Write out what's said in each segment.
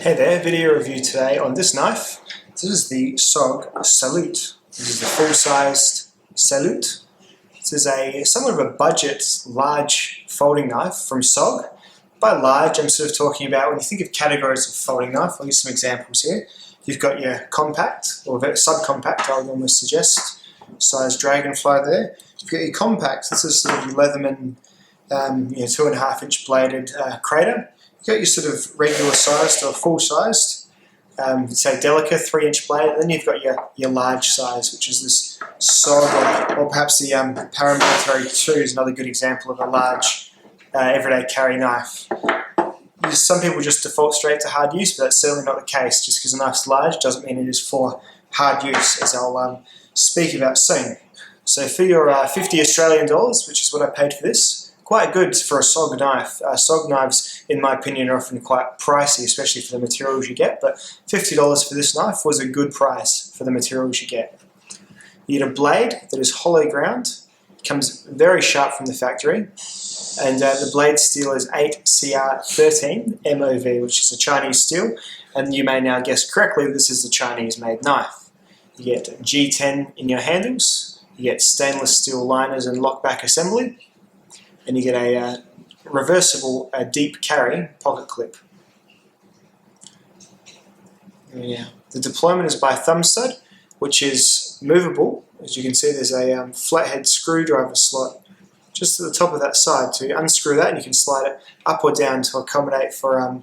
Hey there, video review today on this knife. This is the SOG Salute. This is the full-sized Salute. This is somewhat of a budget, large folding knife from SOG. By large, I'm sort of talking about when you think of categories of folding knife. I'll use some examples here. You've got your compact, or subcompact, I would almost suggest, size Dragonfly there. You've got your compact. This is sort of your Leatherman 2.5 inch bladed crater. You've got your sort of regular sized or full sized, say Delica 3-inch blade, and then you've got your large size, which is this SOG, or perhaps the Paramilitary 2 is another good example of a large everyday carry knife. Some people just default straight to hard use, but that's certainly not the case. Just because a knife's large doesn't mean it is for hard use, as I'll speak about soon. So for your 50 Australian dollars, which is what I paid for this, quite good for a SOG knife. SOG knives, in my opinion, are often quite pricey, especially for the materials you get, but $50 for this knife was a good price for the materials you get. You get a blade that is hollow ground, comes very sharp from the factory, and the blade steel is 8CR13 MOV, which is a Chinese steel, and you may now guess correctly this is the Chinese-made knife. You get G10 in your handles, you get stainless steel liners and lockback assembly, and you get a reversible deep carry pocket clip. Yeah. The deployment is by thumb stud, which is movable. As you can see, there's a flathead screwdriver slot just at the top of that side. To unscrew that, and you can slide it up or down to accommodate for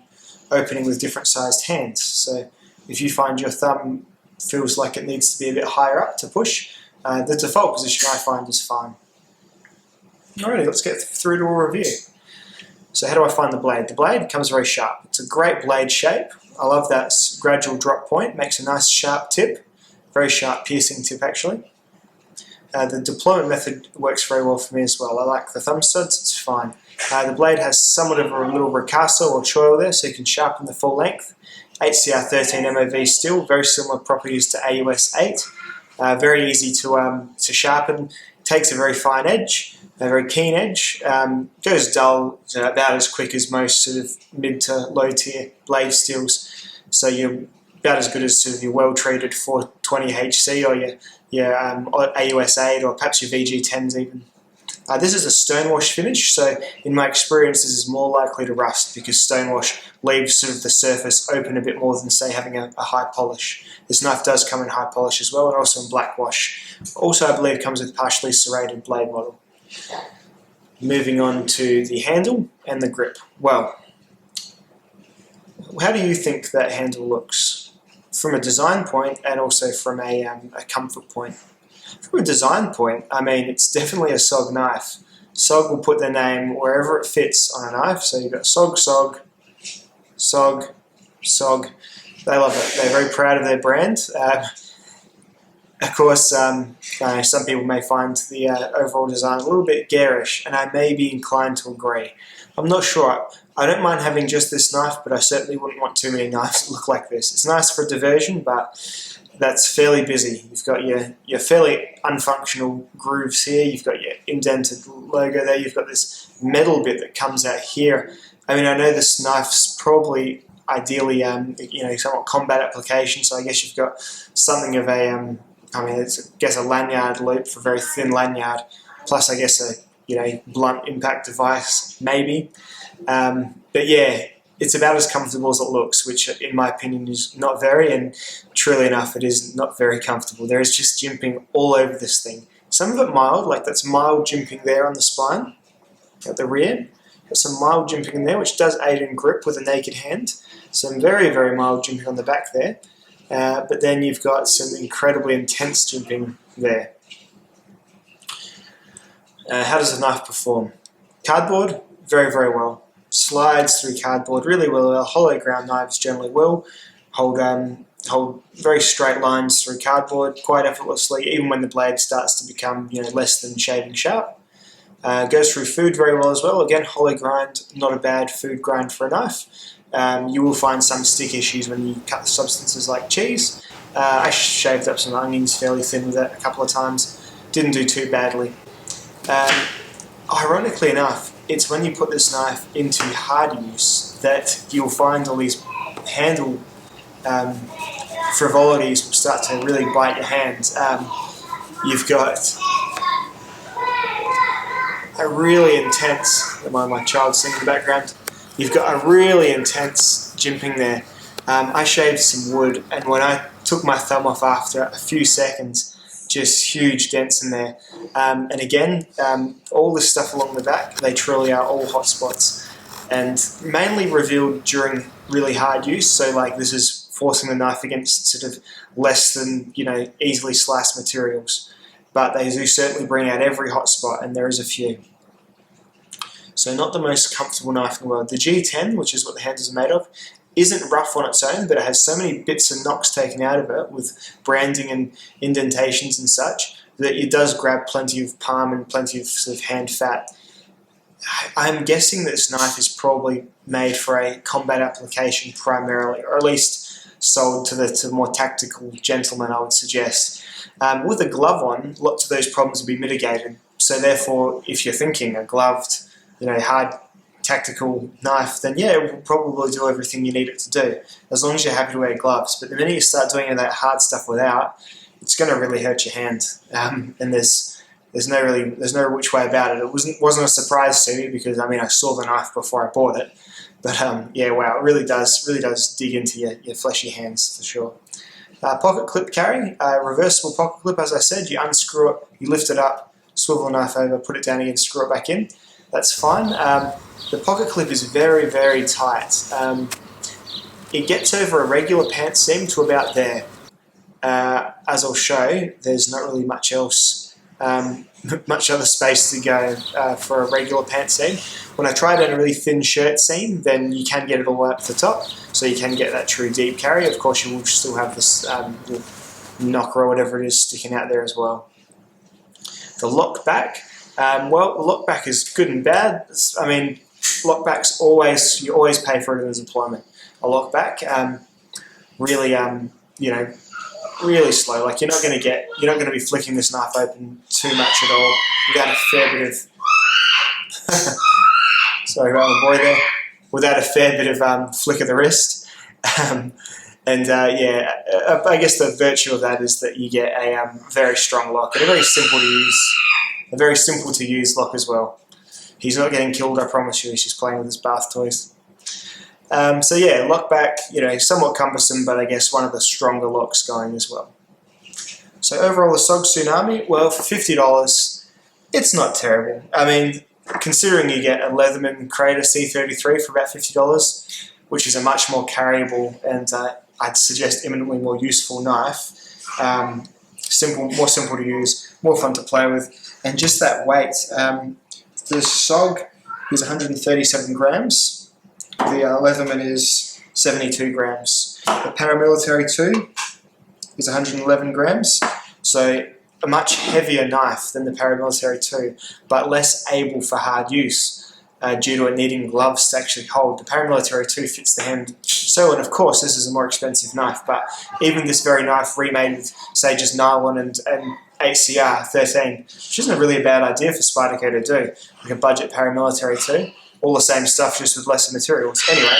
opening with different sized hands. So if you find your thumb feels like it needs to be a bit higher up to push, the default position I find is fine. Alrighty, let's get through to a review. So how do I find the blade? The blade comes very sharp. It's a great blade shape. I love that gradual drop point. Makes a nice sharp tip. Very sharp piercing tip actually. The deployment method works very well for me as well. I like the thumb studs, it's fine. The blade has somewhat of a little ricasso or choil there, so you can sharpen the full length. 8CR13 MOV steel, very similar properties to AUS 8. Very easy to sharpen. Takes a very fine edge, a very keen edge. Goes dull about as quick as most sort of mid to low tier blade steels. So you're about as good as sort of your well-treated 420 HC or your AUS 8 or perhaps your VG10s even. This is a stonewash finish, so in my experience this is more likely to rust because stonewash leaves sort of the surface open a bit more than say having a high polish. This knife does come in high polish as well and also in black wash. Also I believe comes with partially serrated blade model. Moving on to the handle and the grip. Well, how do you think that handle looks? From a design point and also from a comfort point. From a design point, I mean, it's definitely a SOG knife. SOG will put their name wherever it fits on a knife. So you've got SOG, SOG, SOG, SOG. They love it. They're very proud of their brand. Of course, some people may find the overall design a little bit garish, and I may be inclined to agree. I'm not sure. I don't mind having just this knife, but I certainly wouldn't want too many knives that look like this. It's nice for diversion, but that's fairly busy. You've got your fairly unfunctional grooves here. You've got your indented logo there. You've got this metal bit that comes out here. I mean, I know this knife's probably ideally, somewhat combat application. So I guess you've got something of a, it's I guess a lanyard loop for very thin lanyard. Plus, I guess a blunt impact device maybe. But yeah, it's about as comfortable as it looks, which in my opinion is not very, and truly enough, it is not very comfortable. There is just jimping all over this thing. Some of it mild, like that's mild jimping there on the spine, at the rear. Got some mild jimping in there, which does aid in grip with a naked hand. Some very, very mild jimping on the back there. But then you've got some incredibly intense jimping there. How does the knife perform? Cardboard, very, very well. Slides through cardboard really well. Hollow ground knives generally will hold very straight lines through cardboard quite effortlessly, even when the blade starts to become less than shaving sharp. Goes through food very well as well. Again, hollow grind, not a bad food grind for a knife. You will find some stick issues when you cut substances like cheese. I shaved up some onions fairly thin with it a couple of times. Didn't do too badly. Ironically enough, it's when you put this knife into hard use that you'll find all these handle frivolities will start to really bite your hands. You've got a really intense, my child singing in the background, you've got a really intense jimping there. I shaved some wood, and when I took my thumb off after a few seconds, just huge dents in there. And again, all this stuff along the back, they truly are all hot spots, and mainly revealed during really hard use. So like this is forcing the knife against sort of less than, easily sliced materials. But they do certainly bring out every hot spot, and there is a few. So not the most comfortable knife in the world. The G10, which is what the handles are made of, isn't rough on its own, but it has so many bits and knocks taken out of it with branding and indentations and such that it does grab plenty of palm and plenty of sort of hand fat. I'm guessing that this knife is probably made for a combat application primarily, or at least sold to the more tactical gentleman, I would suggest. With a glove on, lots of those problems will be mitigated. So therefore, if you're thinking a gloved, hard tactical knife, then yeah, it will probably do everything you need it to do, as long as you're happy to wear gloves. But the minute you start doing any of that hard stuff without, it's going to really hurt your hand. And there's no which way about it. It wasn't a surprise to me because I saw the knife before I bought it. But yeah, wow, it really does dig into your fleshy hands for sure. Pocket clip carry, reversible pocket clip. As I said, you unscrew it, you lift it up, swivel the knife over, put it down again, screw it back in. That's fine. The pocket clip is very, very tight. It gets over a regular pant seam to about there. As I'll show, there's not really much else, much other space to go for a regular pant seam. When I tried on a really thin shirt seam, then you can get it all the way up to the top, so you can get that true deep carry. Of course, you will still have this little knocker or whatever it is sticking out there as well. The lock back. Well, the lock back is good and bad. Lock backs you always pay for it as employment. A lock back, really, really slow. Like you're not going to be flicking this knife open too much at all without a fair bit of. Sorry about my boy there. Without a fair bit of flick of the wrist. Yeah, I guess the virtue of that is that you get a very strong lock and a very simple to use lock as well. He's not getting killed, I promise you. He's just playing with his bath toys. So yeah, lock back, somewhat cumbersome, but I guess one of the stronger locks going as well. So overall, the SOG Tsunami, well, for $50, it's not terrible. Considering you get a Leatherman Crater C33 for about $50, which is a much more carryable and I'd suggest eminently more useful knife. More simple to use, more fun to play with, and just that weight. The SOG is 137 grams. The Leatherman is 72 grams. The Paramilitary 2 is 111 grams. So a much heavier knife than the Paramilitary 2, but less able for hard use due to it needing gloves to actually hold. The Paramilitary 2 fits the hand so, and of course this is a more expensive knife, but even this very knife remade with, say, just nylon and HCR 13, which isn't really a bad idea for Spyderco to do, like a budget Paramilitary 2, all the same stuff just with lesser materials. Anyway,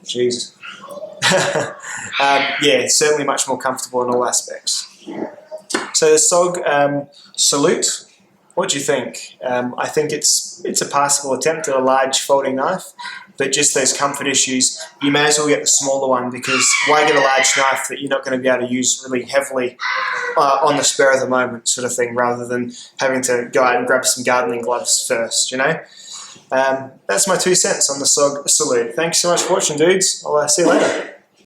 jeez. Yeah, it's certainly much more comfortable in all aspects. So the SOG Salute, what do you think? I think it's a passable attempt at a large folding knife, but just those comfort issues, you may as well get the smaller one, because why get a large knife that you're not going to be able to use really heavily on the spur of the moment sort of thing, rather than having to go out and grab some gardening gloves first, That's my 2 cents on the SOG Salute. Thanks so much for watching, dudes. I'll see you later.